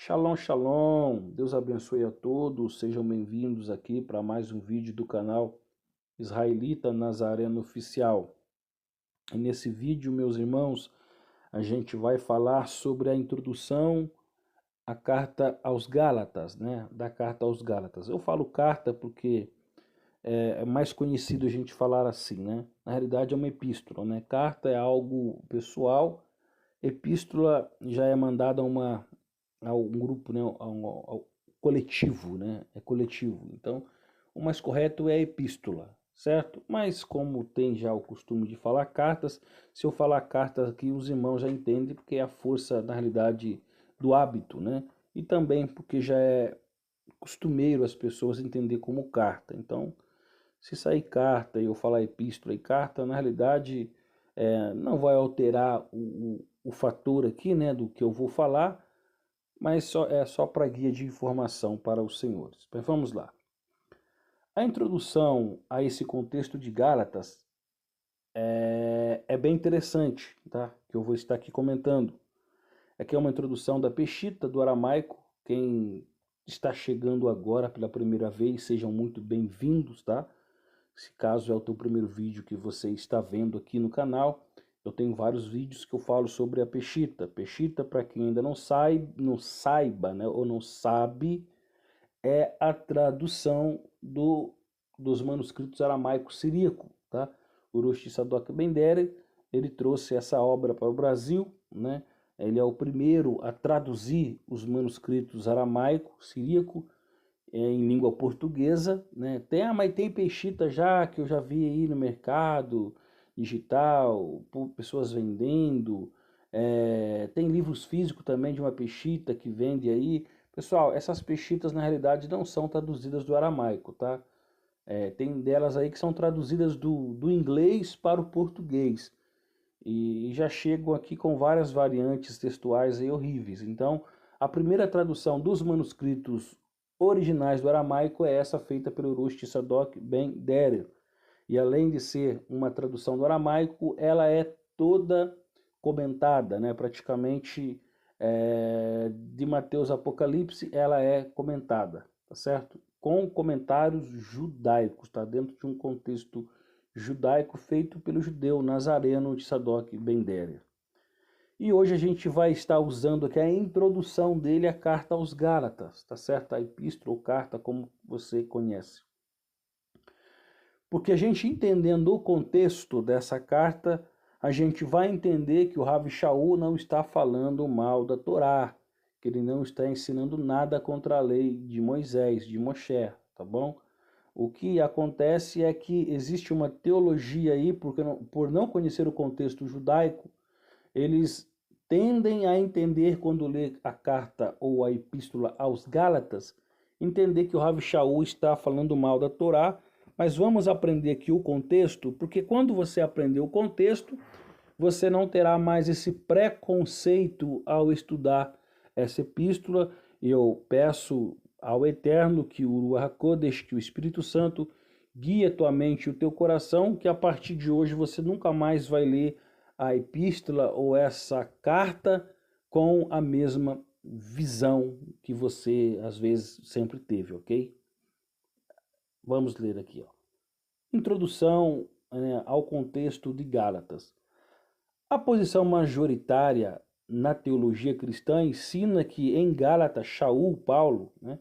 Shalom, shalom. Deus abençoe a todos. Sejam bem-vindos aqui para mais um vídeo do canal Israelita Nazareno Oficial. E nesse vídeo, meus irmãos, a gente vai falar sobre a introdução à carta aos Gálatas, né? Da carta aos Gálatas. Eu falo carta porque é mais conhecido a gente falar assim, né? Na realidade é uma epístola, né? Carta é algo pessoal, epístola já é mandada a um grupo, né? Ao coletivo, né? É coletivo. Então, o mais correto é a epístola, certo? Mas como tem já o costume de falar cartas, se eu falar cartas aqui, os irmãos já entendem, porque é a força, na realidade, do hábito, né? E também porque já é costumeiro as pessoas entender como carta. Então, se sair carta e eu falar epístola e carta, na realidade não vai alterar o fator aqui, né, do que eu vou falar, mas é só para guia de informação para os senhores. Mas vamos lá. A introdução a esse contexto de Gálatas é bem interessante, tá? Que eu vou estar aqui comentando. Aqui é uma introdução da Peshita, do aramaico. Quem está chegando agora pela primeira vez, sejam muito bem-vindos, tá? Se caso é o teu primeiro vídeo que você está vendo aqui no canal, eu tenho vários vídeos que eu falo sobre a Peshita. Peshita, para quem ainda não saiba, né, ou não sabe, é a tradução dos manuscritos aramaicos siríaco, tá? O Uroshi Sadoki Ben-Derer, ele trouxe essa obra para o Brasil, né? Ele é o primeiro a traduzir os manuscritos aramaico, siríaco, em língua portuguesa, né? Mas tem peixita já que eu já vi aí no mercado digital, pessoas vendendo. Tem livros físicos também de uma peixita que vende aí. Pessoal, essas peixitas na realidade não são traduzidas do aramaico, tá? Tem delas aí que são traduzidas do inglês para o português. E já chegam aqui com várias variantes textuais aí horríveis. Então, a primeira tradução dos manuscritos originais do aramaico é essa feita pelo Uroshi Sadoki Ben-Derer. E além de ser uma tradução do aramaico, ela é toda comentada, né? Praticamente de Mateus Apocalipse, ela é comentada, tá certo? Com comentários judaicos, tá? Dentro de um contexto judaico feito pelo judeu Nazareno de Sadoki Ben-Derer. E hoje a gente vai estar usando aqui a introdução dele à carta aos Gálatas, tá certo? A epístola ou carta, como você conhece. Porque a gente entendendo o contexto dessa carta, a gente vai entender que o Rav Shaul não está falando mal da Torá, que ele não está ensinando nada contra a lei de Moisés, de Moshe, tá bom? O que acontece é que existe uma teologia aí, porque por não conhecer o contexto judaico, eles tendem a entender quando lê a carta ou a epístola aos Gálatas, entender que o Rav Shaul está falando mal da Torá, mas vamos aprender aqui o contexto, porque quando você aprender o contexto, você não terá mais esse preconceito ao estudar essa epístola. Eu peço ao Eterno que o Ruach HaKodesh, que o Espírito Santo, guie a tua mente e o teu coração, que a partir de hoje você nunca mais vai ler a epístola ou essa carta com a mesma visão que você às vezes sempre teve, ok? Vamos ler aqui, ó. Introdução, ao contexto de Gálatas. A posição majoritária na teologia cristã ensina que em Gálatas, Shaul, Paulo, né,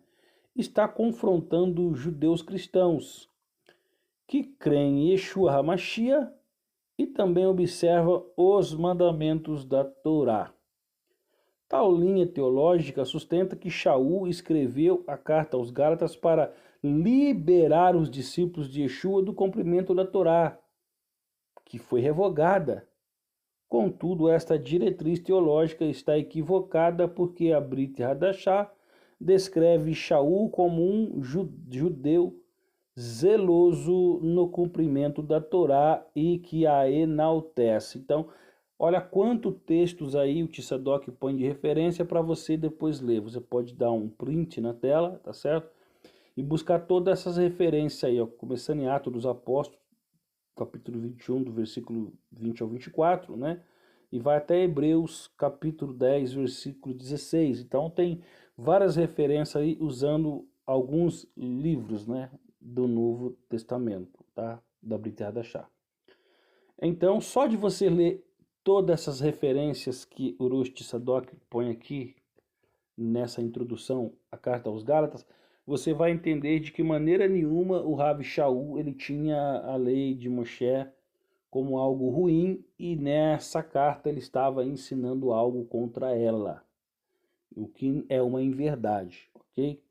está confrontando judeus cristãos que creem em Yeshua HaMashiach e também observa os mandamentos da Torá. Tal linha teológica sustenta que Shaul escreveu a carta aos Gálatas para liberar os discípulos de Yeshua do cumprimento da Torá, que foi revogada. Contudo, esta diretriz teológica está equivocada porque a Brit Hadashah descreve Shaul como um judeu zeloso no cumprimento da Torá e que a enaltece. Então, olha quantos textos aí o Tzadok põe de referência para você depois ler. Você pode dar um print na tela, tá certo? E buscar todas essas referências aí, ó, começando em Atos dos Apóstolos, capítulo 21, do versículo 20 ao 24, né? e vai até Hebreus capítulo 10, versículo 16. Então tem várias referências aí usando alguns livros, né, do Novo Testamento, tá? Da Brit Hadashah. Então, só de você ler todas essas referências que Urush Sadok põe aqui nessa introdução à carta aos Gálatas, você vai entender de que maneira nenhuma o Rav Shaul ele tinha a lei de Moshe como algo ruim e nessa carta ele estava ensinando algo contra ela, o que é uma inverdade, ok?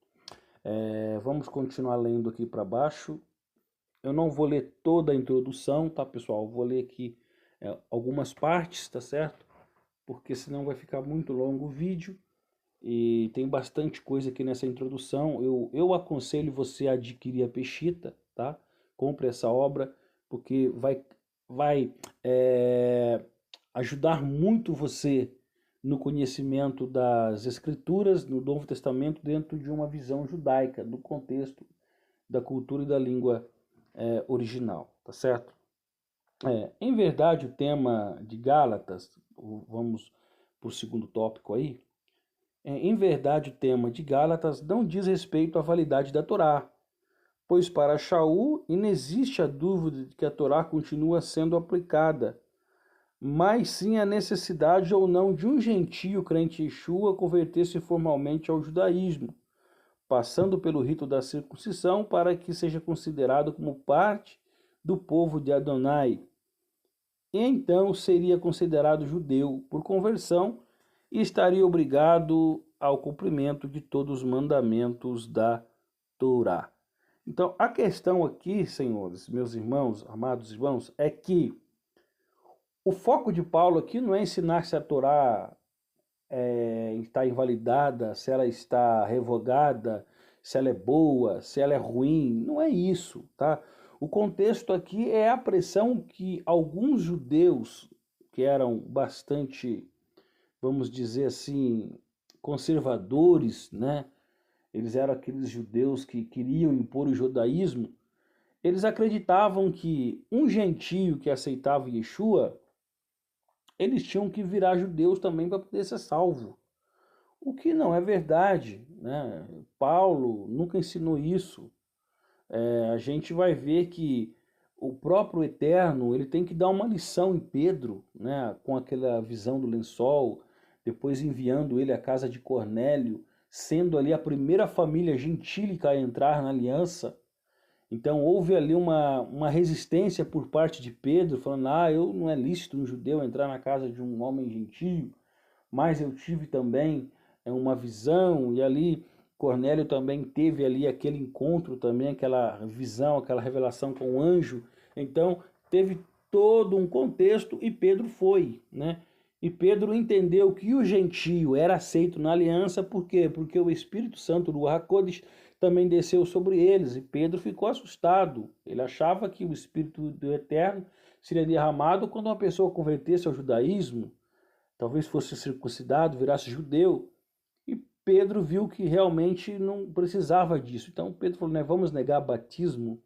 Vamos continuar lendo aqui para baixo. Eu não vou ler toda a introdução, tá, pessoal? Eu vou ler aqui algumas partes, tá certo? Porque senão vai ficar muito longo o vídeo. E tem bastante coisa aqui nessa introdução. Eu aconselho você a adquirir a Peshitta, tá? Compre essa obra, porque vai ajudar muito você no conhecimento das Escrituras, no Novo Testamento, dentro de uma visão judaica, do contexto da cultura e da língua original, tá certo? Em verdade, o tema de Gálatas, vamos para o segundo tópico aí, em verdade, o tema de Gálatas não diz respeito à validade da Torá, pois para Shaul inexiste a dúvida de que a Torá continua sendo aplicada, mas sim a necessidade ou não de um gentio crente em Yeshua converter-se formalmente ao judaísmo, passando pelo rito da circuncisão para que seja considerado como parte do povo de Adonai. E então seria considerado judeu por conversão e estaria obrigado ao cumprimento de todos os mandamentos da Torá. Então, a questão aqui, senhores, meus irmãos, amados irmãos, é que o foco de Paulo aqui não é ensinar se a Torá está invalidada, se ela está revogada, se ela é boa, se ela é ruim. Não é isso, tá? O contexto aqui é a pressão que alguns judeus, que eram bastante, vamos dizer assim, conservadores, né? Eles eram aqueles judeus que queriam impor o judaísmo. Eles acreditavam que um gentio que aceitava Yeshua, eles tinham que virar judeus também para poder ser salvo. O que não é verdade, né? Paulo nunca ensinou isso. A gente vai ver que o próprio Eterno ele tem que dar uma lição em Pedro, né? Com aquela visão do lençol, depois enviando ele à casa de Cornélio, sendo ali a primeira família gentílica a entrar na aliança. Então houve ali uma resistência por parte de Pedro, falando, eu não é lícito um judeu entrar na casa de um homem gentio, mas eu tive também uma visão, e ali Cornélio também teve ali aquele encontro também, aquela visão, aquela revelação com o anjo. Então teve todo um contexto e Pedro foi, né? E Pedro entendeu que o gentio era aceito na aliança, por quê? Porque o Espírito Santo do HaKodesh também desceu sobre eles, e Pedro ficou assustado. Ele achava que o Espírito do Eterno seria derramado quando uma pessoa convertesse ao judaísmo, talvez fosse circuncidado, virasse judeu. E Pedro viu que realmente não precisava disso. Então Pedro falou, né, vamos negar batismo,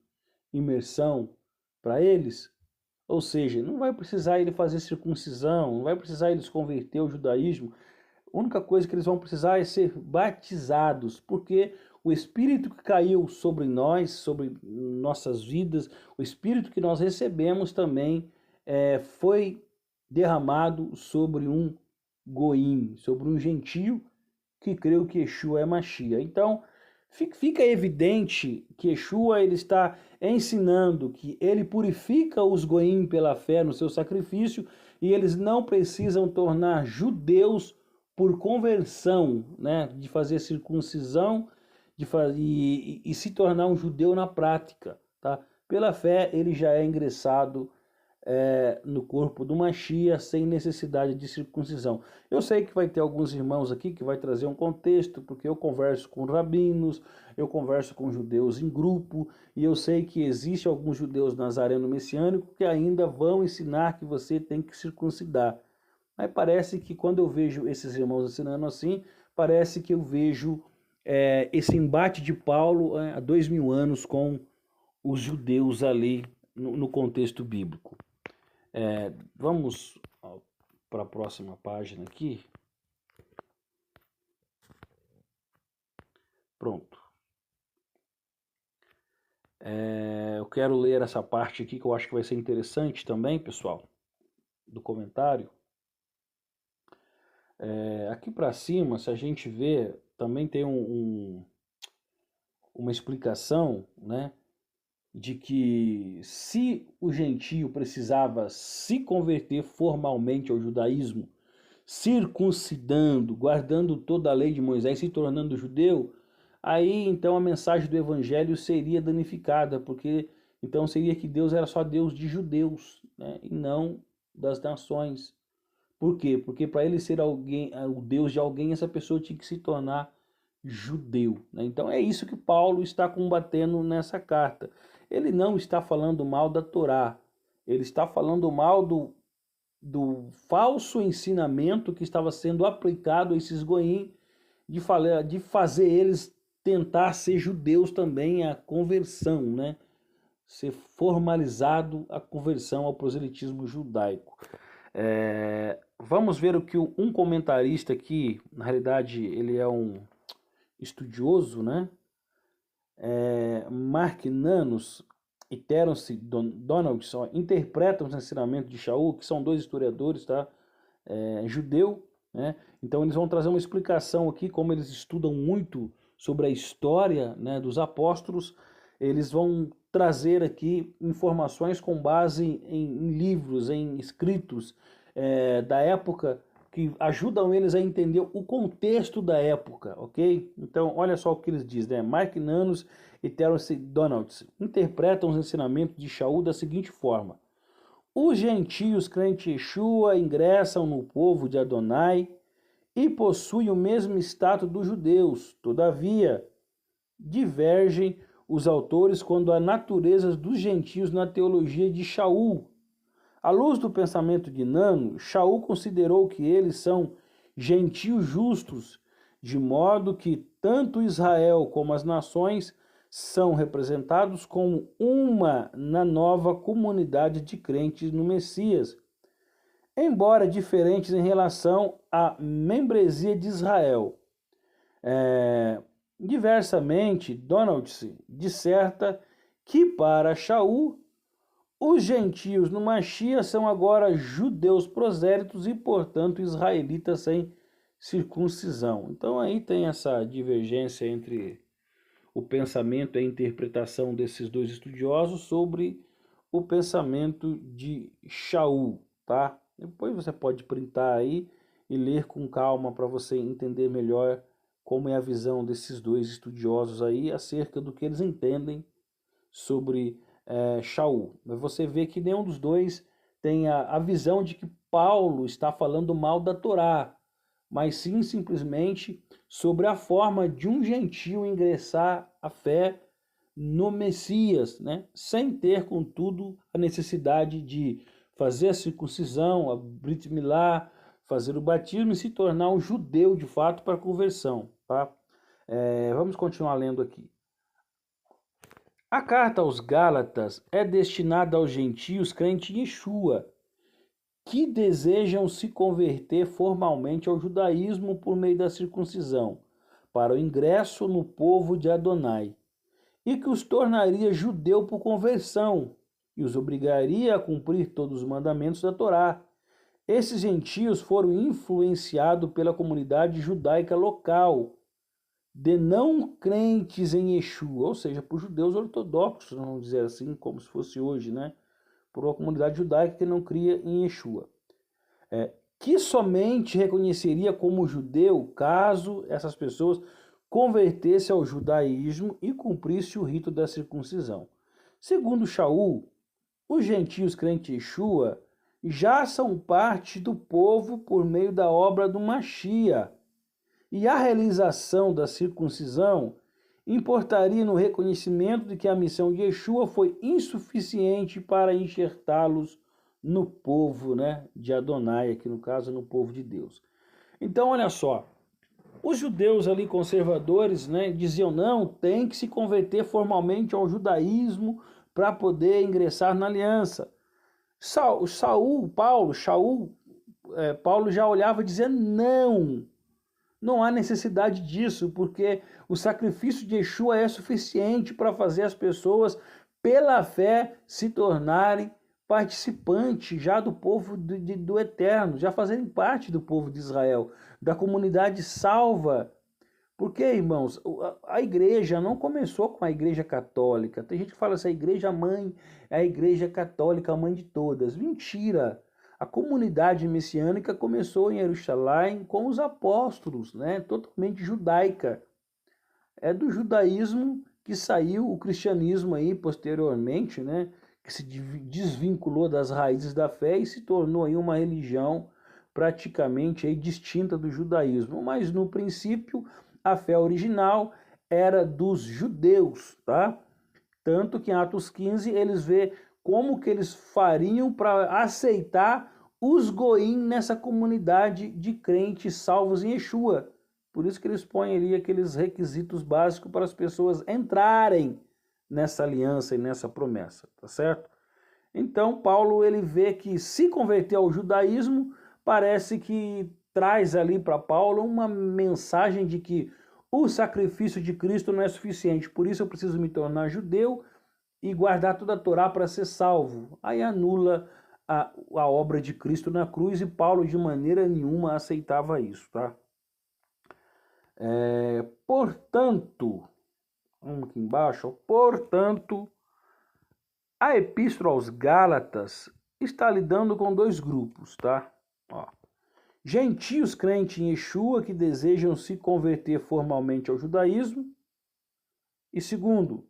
imersão para eles? Ou seja, não vai precisar ele fazer circuncisão, não vai precisar eles converter ao judaísmo. A única coisa que eles vão precisar é ser batizados, porque o Espírito que caiu sobre nós, sobre nossas vidas, o Espírito que nós recebemos também foi derramado sobre um goim, sobre um gentio que creu que Yeshua é Mashiach. Então, fica evidente que Yeshua ele está ensinando que ele purifica os goim pela fé no seu sacrifício e eles não precisam tornar judeus por conversão, né, de fazer circuncisão e se tornar um judeu na prática, tá? Pela fé ele já é ingressado no corpo do Mashiach sem necessidade de circuncisão. Eu sei que vai ter alguns irmãos aqui que vai trazer um contexto, porque eu converso com rabinos, eu converso com judeus em grupo, e eu sei que existe alguns judeus nazareno-messiânico que ainda vão ensinar que você tem que circuncidar. Mas parece que quando eu vejo esses irmãos ensinando assim, parece que eu vejo esse embate de Paulo há 2000 anos com os judeus ali no contexto bíblico. Vamos para a próxima página aqui. Pronto. Eu quero ler essa parte aqui que eu acho que vai ser interessante também, pessoal, do comentário. Aqui para cima, se a gente ver, também tem uma explicação, né, de que se o gentio precisava se converter formalmente ao judaísmo, circuncidando, guardando toda a lei de Moisés, se tornando judeu, aí então a mensagem do evangelho seria danificada, porque então seria que Deus era só Deus de judeus, né, e não das nações. Por quê? Porque para ele ser alguém, o Deus de alguém, essa pessoa tinha que se tornar judeu, né? Então é isso que Paulo está combatendo nessa carta. Ele não está falando mal da Torá, ele está falando mal do falso ensinamento que estava sendo aplicado a esses goim, de fazer eles tentar ser judeus também, a conversão, né? Ser formalizado a conversão ao proselitismo judaico. Vamos ver o que um comentarista aqui, na realidade ele é um estudioso, né? Mark Nanos e Terence Donaldson interpretam os ensinamentos de Shaul, que são dois historiadores, tá? Judeu, né? Então eles vão trazer uma explicação aqui, como eles estudam muito sobre a história, né, dos apóstolos, eles vão trazer aqui informações com base em livros, em escritos da época, que ajudam eles a entender o contexto da época, ok? Então, olha só o que eles dizem, né? Mark Nanos e Terence Donaldson interpretam os ensinamentos de Shaul da seguinte forma: os gentios crentes em Yeshua ingressam no povo de Adonai e possuem o mesmo status dos judeus. Todavia, divergem os autores quanto à natureza dos gentios na teologia de Shaul. À luz do pensamento de Nano, Shaul considerou que eles são gentios justos, de modo que tanto Israel como as nações são representados como uma na nova comunidade de crentes no Messias, embora diferentes em relação à membresia de Israel. Diversamente, Donaldson disserta que para Shaul, os gentios no Mashiach são agora judeus prosélitos e, portanto, israelitas sem circuncisão. Então aí tem essa divergência entre o pensamento e a interpretação desses dois estudiosos sobre o pensamento de Shaul, tá? Depois você pode printar aí e ler com calma para você entender melhor como é a visão desses dois estudiosos aí acerca do que eles entendem sobre Shaul. Mas você vê que nenhum dos dois tem a visão de que Paulo está falando mal da Torá, mas sim simplesmente sobre a forma de um gentio ingressar à fé no Messias, né? Sem ter, contudo, a necessidade de fazer a circuncisão, a Brit Milá, fazer o batismo e se tornar um judeu de fato para a conversão, tá? Vamos continuar lendo aqui. A carta aos Gálatas é destinada aos gentios crentes em Yeshua, que desejam se converter formalmente ao judaísmo por meio da circuncisão, para o ingresso no povo de Adonai, e que os tornaria judeu por conversão, e os obrigaria a cumprir todos os mandamentos da Torá. Esses gentios foram influenciados pela comunidade judaica local, de não crentes em Yeshua, ou seja, por judeus ortodoxos, vamos dizer assim, como se fosse hoje, né? Por uma comunidade judaica que não cria em Yeshua, que somente reconheceria como judeu caso essas pessoas convertessem ao judaísmo e cumprissem o rito da circuncisão. Segundo Shaul, os gentios crentes em Yeshua já são parte do povo por meio da obra do Mashiach, e a realização da circuncisão importaria no reconhecimento de que a missão de Yeshua foi insuficiente para enxertá-los no povo, né, de Adonai, aqui no caso no povo de Deus. Então olha só, os judeus ali conservadores, né, diziam não, tem que se converter formalmente ao judaísmo para poder ingressar na aliança. Shaul Paulo já olhava e dizia, não há necessidade disso, porque o sacrifício de Yeshua é suficiente para fazer as pessoas, pela fé, se tornarem participantes já do povo do Eterno, já fazerem parte do povo de Israel, da comunidade salva. Porque, irmãos, a igreja não começou com a igreja católica. Tem gente que fala assim, a igreja mãe é a igreja católica, a mãe de todas. Mentira! A comunidade messiânica começou em Jerusalém com os apóstolos, né? Totalmente judaica. É do judaísmo que saiu o cristianismo aí posteriormente, né? Que se desvinculou das raízes da fé e se tornou aí uma religião praticamente aí distinta do judaísmo. Mas no princípio a fé original era dos judeus, tá? Tanto que em Atos 15 eles vê como que eles fariam para aceitar os goim nessa comunidade de crentes salvos em Yeshua. Por isso que eles põem ali aqueles requisitos básicos para as pessoas entrarem nessa aliança e nessa promessa, tá certo? Então Paulo ele vê que se converter ao judaísmo parece que traz ali para Paulo uma mensagem de que o sacrifício de Cristo não é suficiente, por isso eu preciso me tornar judeu e guardar toda a Torá para ser salvo. Aí anula a obra de Cristo na cruz e Paulo de maneira nenhuma aceitava isso, tá? Portanto, vamos aqui embaixo, portanto, a Epístola aos Gálatas está lidando com dois grupos, tá? Ó. Gentios crentes em Yeshua que desejam se converter formalmente ao judaísmo. E segundo,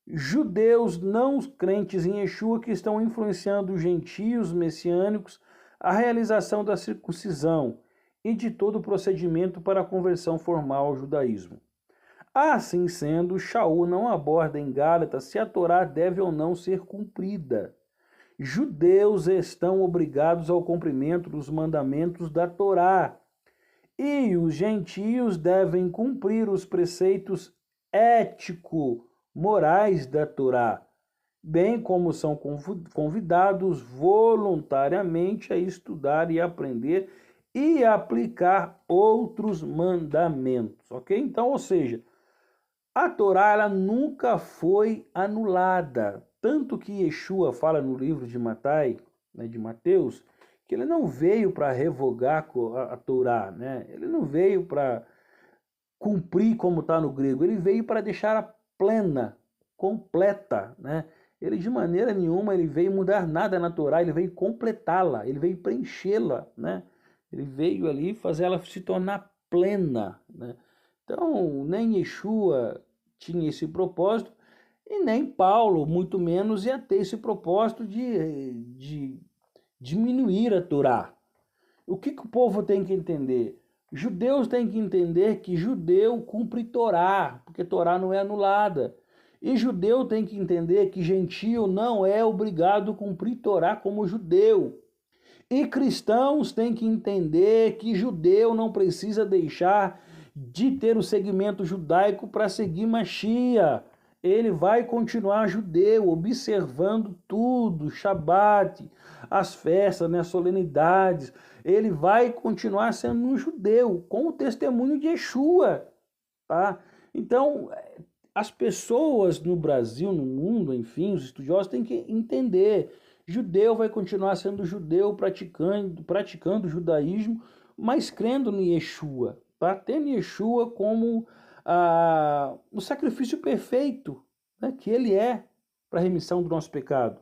judeus não crentes em Yeshua que estão influenciando os gentios messiânicos a realização da circuncisão e de todo o procedimento para a conversão formal ao judaísmo. Assim sendo, Shaul não aborda em Gálatas se a Torá deve ou não ser cumprida. Judeus estão obrigados ao cumprimento dos mandamentos da Torá, e os gentios devem cumprir os preceitos ético-morais da Torá, bem como são convidados voluntariamente a estudar e aprender e aplicar outros mandamentos, ok? Então, ou seja, a Torá ela nunca foi anulada, tanto que Yeshua fala no livro de Mateus, que ele não veio para revogar a Torá, né? Ele não veio para cumprir como está no grego, ele veio para deixar plena, completa, né? Ele de maneira nenhuma ele veio mudar nada na Torá, ele veio completá-la, ele veio preenchê-la, né? Ele veio ali fazer ela se tornar plena, né? Então, nem Yeshua tinha esse propósito, e nem Paulo, muito menos, ia ter esse propósito de diminuir a Torá. O que o povo tem que entender? Judeus têm que entender que judeu cumpre Torá, porque Torá não é anulada. E judeu tem que entender que gentio não é obrigado a cumprir Torá como judeu. E cristãos têm que entender que judeu não precisa deixar de ter o segmento judaico para seguir Machia. Ele vai continuar judeu, observando tudo, Shabat, as festas, né, as solenidades. Ele vai continuar sendo um judeu, com o testemunho de Yeshua. Tá? Então, as pessoas no Brasil, no mundo, enfim, os estudiosos têm que entender. Judeu vai continuar sendo judeu, praticando o judaísmo, mas crendo no Yeshua, tá? Tendo Yeshua como o sacrifício perfeito, né, que ele é para a remissão do nosso pecado.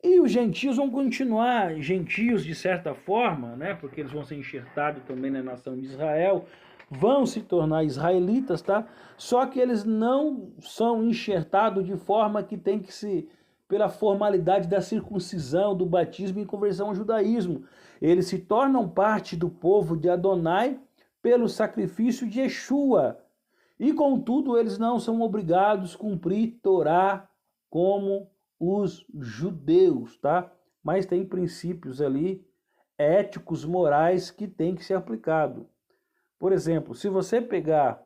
E os gentios vão continuar gentios de certa forma, né, porque eles vão ser enxertados também na nação de Israel, vão se tornar israelitas, tá? Só que eles não são enxertados de forma que tem que se pela formalidade da circuncisão, do batismo e conversão ao judaísmo. Eles se tornam parte do povo de Adonai pelo sacrifício de Yeshua. E contudo, eles não são obrigados a cumprir Torá como os judeus, tá? Mas tem princípios ali éticos, morais que tem que ser aplicado. Por exemplo, se você pegar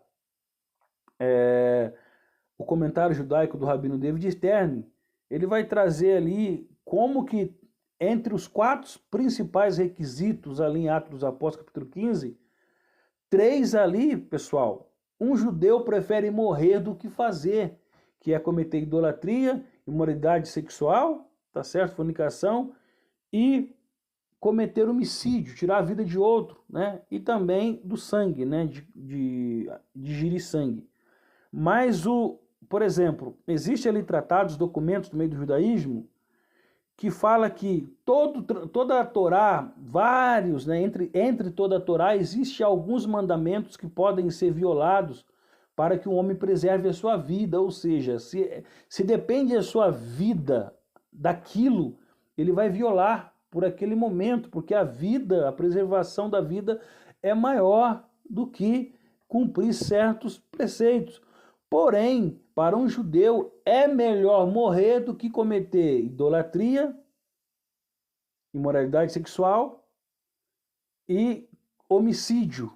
o comentário judaico do Rabino David Stern, ele vai trazer ali como que entre os 4 principais requisitos ali em Atos dos Apóstolos, capítulo 15, 3 ali, pessoal, um judeu prefere morrer do que fazer, que é cometer idolatria, imoralidade sexual, tá certo? Fornicação e cometer homicídio, tirar a vida de outro, né? E também do sangue, né? De ingerir sangue. Mas por exemplo, existe ali tratados, documentos no meio do judaísmo que fala que toda a Torá, vários, né, entre toda a Torá, existe alguns mandamentos que podem ser violados para que o homem preserve a sua vida, ou seja, se depende a sua vida daquilo, ele vai violar por aquele momento, porque a vida, a preservação da vida é maior do que cumprir certos preceitos. Porém, para um judeu é melhor morrer do que cometer idolatria, imoralidade sexual e homicídio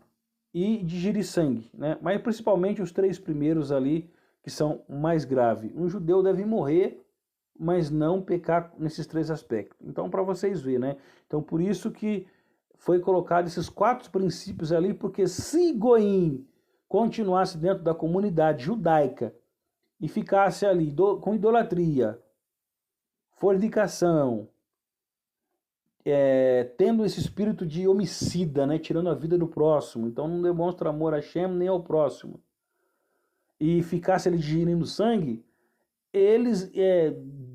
e digerir sangue, né? Mas principalmente os 3 primeiros ali que são mais graves. Um judeu deve morrer, mas não pecar nesses 3 aspectos. Então, para vocês verem, né? Então, por isso que foi colocado esses 4 princípios ali, porque se Goim continuasse dentro da comunidade judaica e ficasse ali com idolatria, fornicação, tendo esse espírito de homicida, né, tirando a vida do próximo, então não demonstra amor a Shem nem ao próximo, e ficasse ali digerindo sangue, eles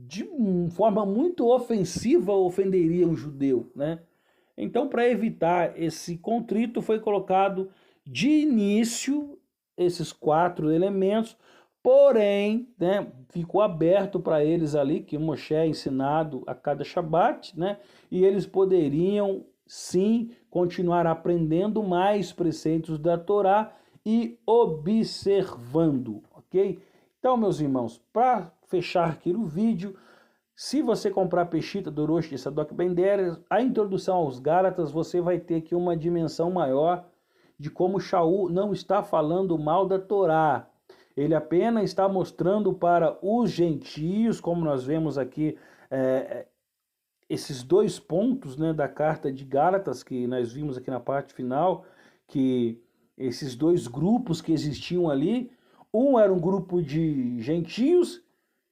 de forma muito ofensiva ofenderiam o judeu, né? Então, para evitar esse contrito, foi colocado de início esses 4 elementos, porém, né, ficou aberto para eles ali, que Moshe é ensinado a cada Shabat, né, e eles poderiam, sim, continuar aprendendo mais preceitos da Torá e observando, ok? Então, meus irmãos, para fechar aqui o vídeo, se você comprar Peshita do Rosh de Sadok Ben-Derer, a introdução aos Gálatas, você vai ter aqui uma dimensão maior de como Shaul não está falando mal da Torá. Ele apenas está mostrando para os gentios, como nós vemos aqui, esses 2 pontos, né, da carta de Gálatas, que nós vimos aqui na parte final, que esses 2 grupos que existiam ali, um era um grupo de gentios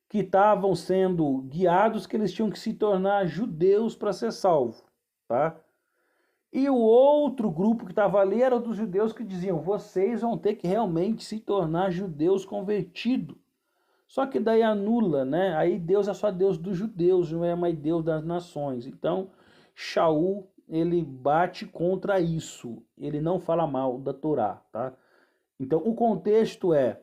que estavam sendo guiados, que eles tinham que se tornar judeus para ser salvo, tá? E o outro grupo que estava ali era dos judeus que diziam, vocês vão ter que realmente se tornar judeus convertidos. Só que daí anula, né? Aí Deus é só Deus dos judeus, não é mais Deus das nações. Então, Shaul, ele bate contra isso. Ele não fala mal da Torá, tá? Então, o contexto é,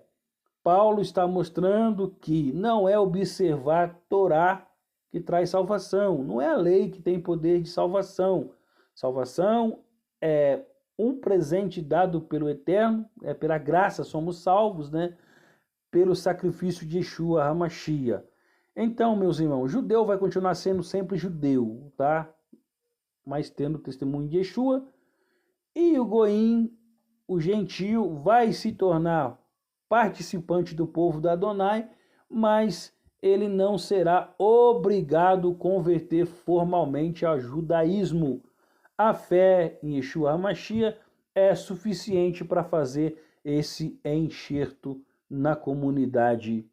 Paulo está mostrando que não é observar a Torá que traz salvação, não é a lei que tem poder de salvação. Salvação é um presente dado pelo Eterno, pela graça somos salvos, né? Pelo sacrifício de Yeshua HaMashiach. Então, meus irmãos, o judeu vai continuar sendo sempre judeu, tá? Mas tendo o testemunho de Yeshua. E o Goim, o gentio, vai se tornar participante do povo da Adonai, mas ele não será obrigado a converter formalmente ao judaísmo. A fé em Yeshua HaMashiach é suficiente para fazer esse enxerto na comunidade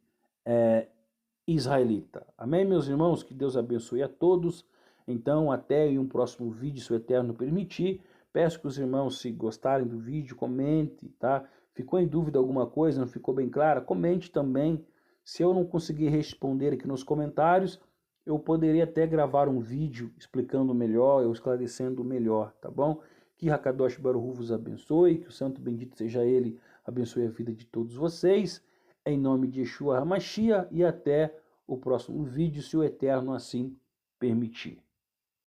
israelita. Amém, meus irmãos? Que Deus abençoe a todos. Então, até em um próximo vídeo, se o Eterno permitir. Peço que os irmãos, se gostarem do vídeo, comente, tá? Ficou em dúvida alguma coisa, não ficou bem clara? Comente também. Se eu não conseguir responder aqui nos comentários, eu poderia até gravar um vídeo explicando melhor, eu esclarecendo melhor, tá bom? Que Hakadosh Baruch Hu vos abençoe, que o santo bendito seja ele, abençoe a vida de todos vocês, em nome de Yeshua HaMashiach, e até o próximo vídeo, se o Eterno assim permitir.